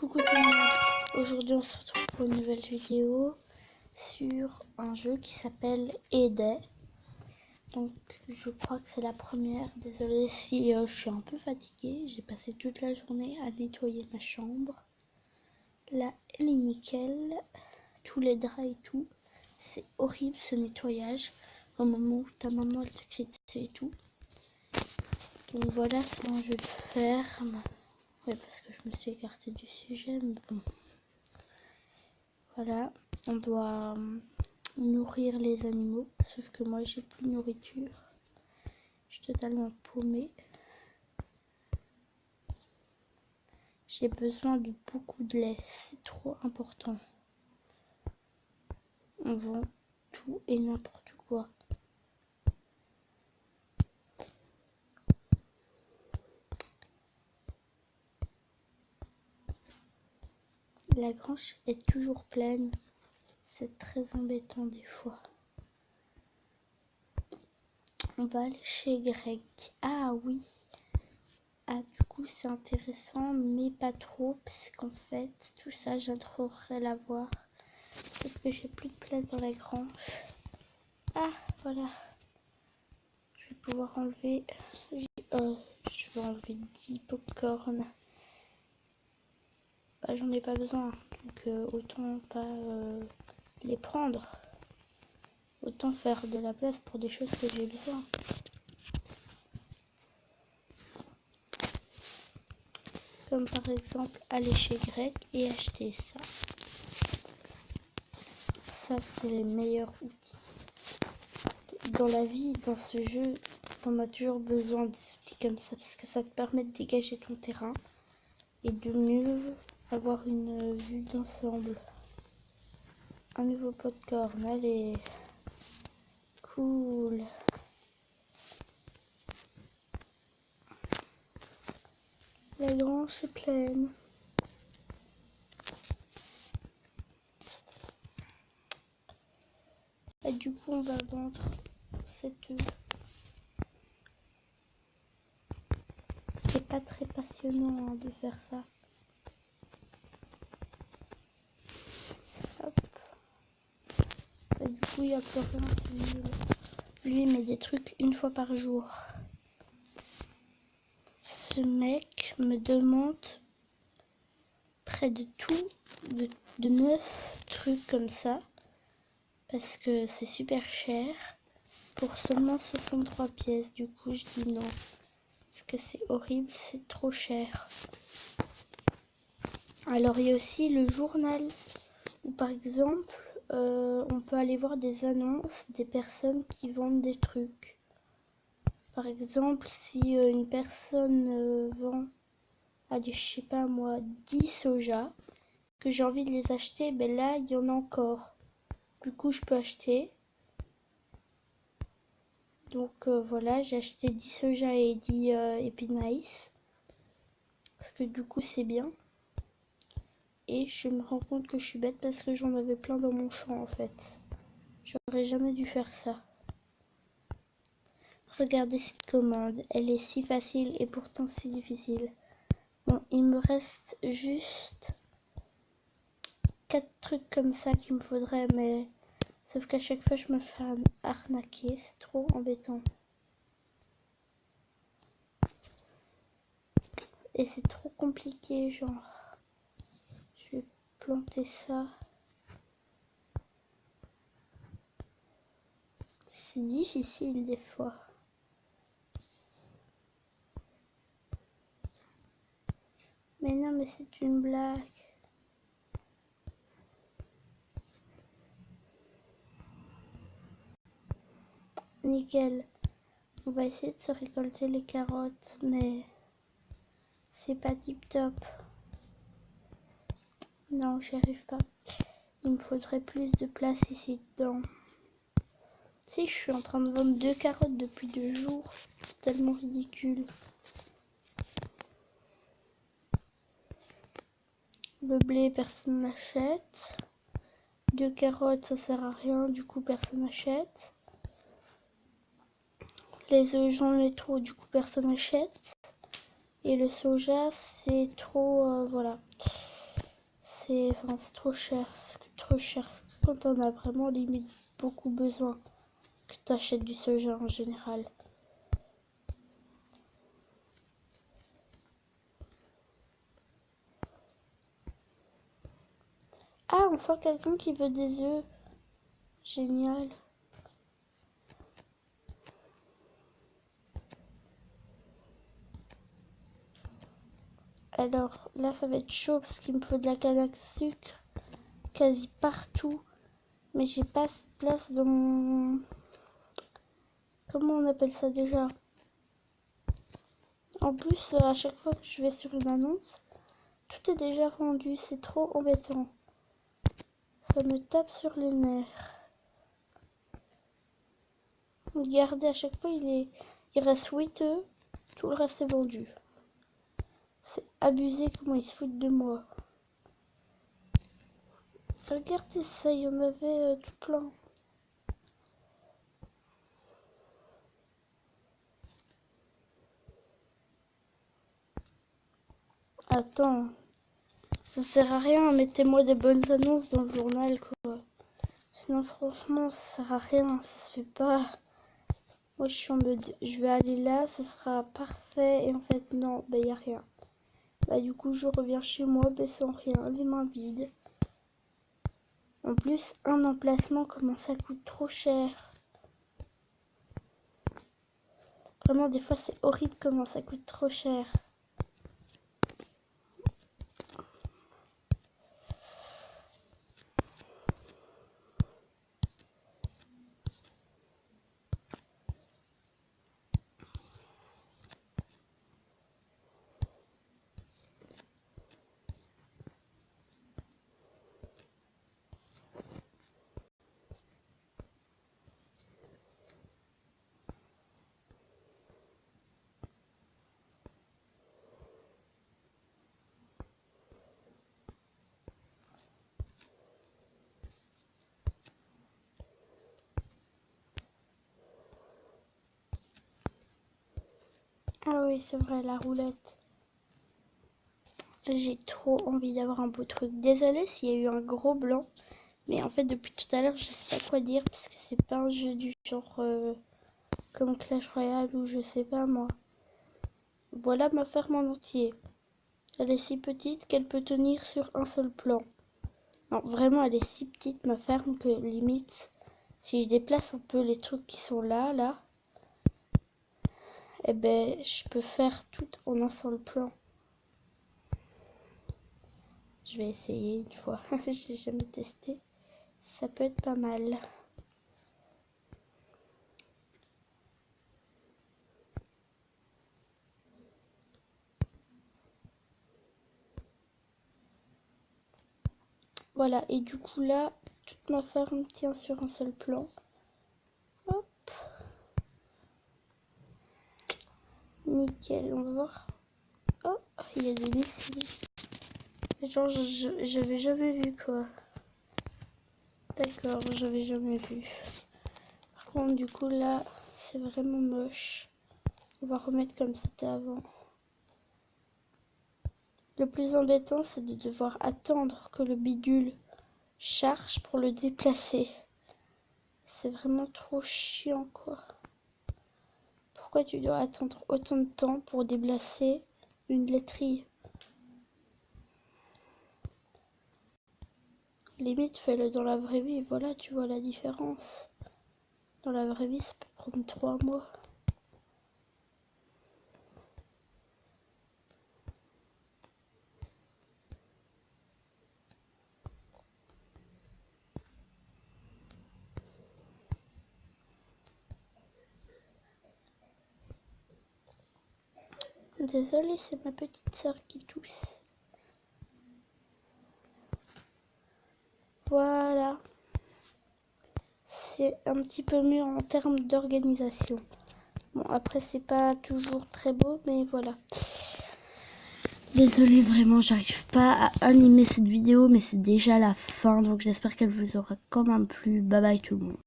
Coucou tout le monde, aujourd'hui on se retrouve pour une nouvelle vidéo sur un jeu qui s'appelle Eday. Donc je crois que c'est la première, désolée si je suis un peu fatiguée, j'ai passé toute la journée à nettoyer ma chambre. Là elle est nickel, tous les draps et tout, c'est horrible ce nettoyage au moment où ta maman elle te crie dessus et tout. Donc voilà, c'est un jeu de ferme. Ouais, parce que je me suis écartée du sujet, mais bon. Voilà, on doit nourrir les animaux, sauf que moi j'ai plus de nourriture. Je suis totalement paumée. J'ai besoin de beaucoup de lait, c'est trop important. On vend tout et n'importe quoi. La grange est toujours pleine. C'est très embêtant des fois. On va aller chez Greg. Ah oui. Ah du coup c'est intéressant mais pas trop parce qu'en fait tout ça j'adorerais l'avoir. Sauf que j'ai plus de place dans la grange. Ah voilà. Je vais pouvoir enlever. Je vais enlever 10 popcorn. Bah, j'en ai pas besoin. Donc autant pas les prendre. Autant faire de la place pour des choses que j'ai besoin. Comme par exemple aller chez Greg et acheter ça. Ça c'est les meilleurs outils. Dans la vie, dans ce jeu, t'en as toujours besoin des outils comme ça parce que ça te permet de dégager ton terrain et de mieux avoir une vue d'ensemble. Un nouveau popcorn, allez, cool. La grange est pleine. Et du coup, on va vendre cette œuf. C'est pas très passionnant de faire ça. Hop. Et du coup, il n'y a plus rien, c'est nul. Lui, il met des trucs une fois par jour. Ce mec me demande près de tout, de 9 trucs comme ça. Parce que c'est super cher. Pour seulement 63 pièces. Du coup, je dis non. Parce que c'est horrible, c'est trop cher. Alors, il y a aussi le journal. Où par exemple, on peut aller voir des annonces des personnes qui vendent des trucs. Par exemple, si une personne vend, allez, je sais pas moi, 10 soja, que j'ai envie de les acheter, ben là, il y en a encore. Du coup, je peux acheter. Donc voilà, j'ai acheté 10 soja et 10 épis de maïs. Parce que du coup, c'est bien. Et je me rends compte que je suis bête parce que j'en avais plein dans mon champ en fait. J'aurais jamais dû faire ça. Regardez cette commande, elle est si facile et pourtant si difficile. Bon, il me reste juste 4 trucs comme ça qu'il me faudrait, mais sauf qu'à chaque fois je me fais arnaquer, c'est trop embêtant. Et c'est trop compliqué, genre. Je vais planter ça. C'est difficile des fois. Mais non, mais c'est une blague. Nickel. On va essayer de se récolter les carottes, mais c'est pas tip top. Non, j'y arrive pas. Il me faudrait plus de place ici dedans. Si, je suis en train de vendre 2 carottes depuis 2 jours. C'est tellement ridicule. Le blé, personne n'achète. 2 carottes, ça sert à rien. Du coup, personne n'achète. Les œufs, j'en ai trop. Du coup, personne n'achète. Et le soja, c'est trop... voilà. c'est trop cher. Trop cher. Quand on a vraiment limite beaucoup besoin que tu achètes du soja en général. Ah, enfin quelqu'un qui veut des œufs. Génial. Alors là, ça va être chaud parce qu'il me faut de la canne à sucre quasi partout. Mais j'ai pas place dans mon... Comment on appelle ça déjà? En plus, à chaque fois que je vais sur une annonce, tout est déjà vendu. C'est trop embêtant. Ça me tape sur les nerfs. Regardez, à chaque fois, il reste 8 œufs. Tout le reste est vendu. C'est abusé comment ils se foutent de moi. Regardez ça, il y en avait tout plein. Attends, ça sert à rien, mettez-moi des bonnes annonces dans le journal, quoi. Sinon, franchement, ça sert à rien, ça se fait pas. Moi, je suis en mode, je vais aller là, ce sera parfait. Et en fait, non, bah, y a rien. Bah, du coup, je reviens chez moi, bah, sans rien, les mains vides. En plus, un emplacement, comment ça coûte trop cher. Vraiment, des fois, c'est horrible comment ça coûte trop cher. Ah oui, c'est vrai, la roulette. J'ai trop envie d'avoir un beau truc. Désolée s'il y a eu un gros blanc. Mais en fait, depuis tout à l'heure, je sais pas quoi dire. Parce que c'est pas un jeu du genre comme Clash Royale ou je sais pas moi. Voilà ma ferme en entier. Elle est si petite qu'elle peut tenir sur un seul plan. Non, vraiment, elle est si petite ma ferme que limite, si je déplace un peu les trucs qui sont là, eh ben, je peux faire tout en un seul plan. Je vais essayer une fois. J'ai jamais testé. Ça peut être pas mal. Voilà, et du coup là, toute ma ferme tient sur un seul plan. Hop. Nickel, on va voir. Oh, il y a des missiles. Genre, j'avais jamais vu quoi. D'accord, j'avais jamais vu. Par contre, du coup là, c'est vraiment moche. On va remettre comme c'était avant. Le plus embêtant, c'est de devoir attendre que le bidule charge pour le déplacer. C'est vraiment trop chiant, quoi. Pourquoi tu dois attendre autant de temps pour déplacer une laiterie? Limite, fais-le dans la vraie vie. Voilà, tu vois la différence. Dans la vraie vie, ça peut prendre 3 mois. Désolée, c'est ma petite sœur qui tousse. Voilà. C'est un petit peu mieux en termes d'organisation. Bon, après, c'est pas toujours très beau, mais voilà. Désolée, vraiment, j'arrive pas à animer cette vidéo, mais c'est déjà la fin, donc j'espère qu'elle vous aura quand même plu. Bye bye tout le monde.